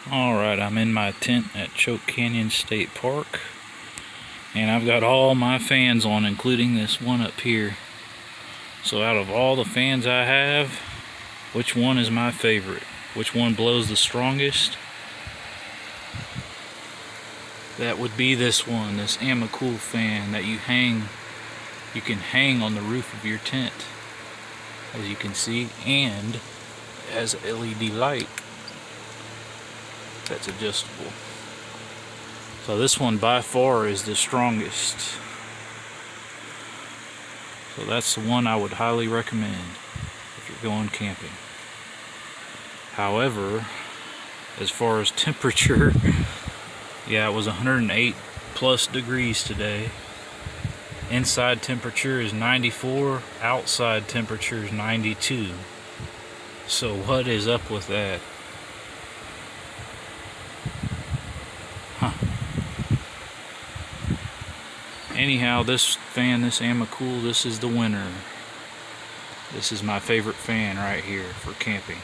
Alright, I'm in my tent at Choke Canyon State Park, and I've got all my fans on, including this one up here. So out of all the fans I have, which one is my favorite? Which one blows the strongest? That would be this one, this Amacool fan that you can hang on the roof of your tent, as you can see, and it has an LED light that's adjustable. So this one by far is the strongest. So that's the one I would highly recommend if you're going camping. However, as far as temperature, yeah, it was 108 plus degrees today. Inside temperature is 94, outside temperature is 92. So what is up with that? Huh. Anyhow, this fan, this Amacool, this is the winner. This is my favorite fan right here for camping.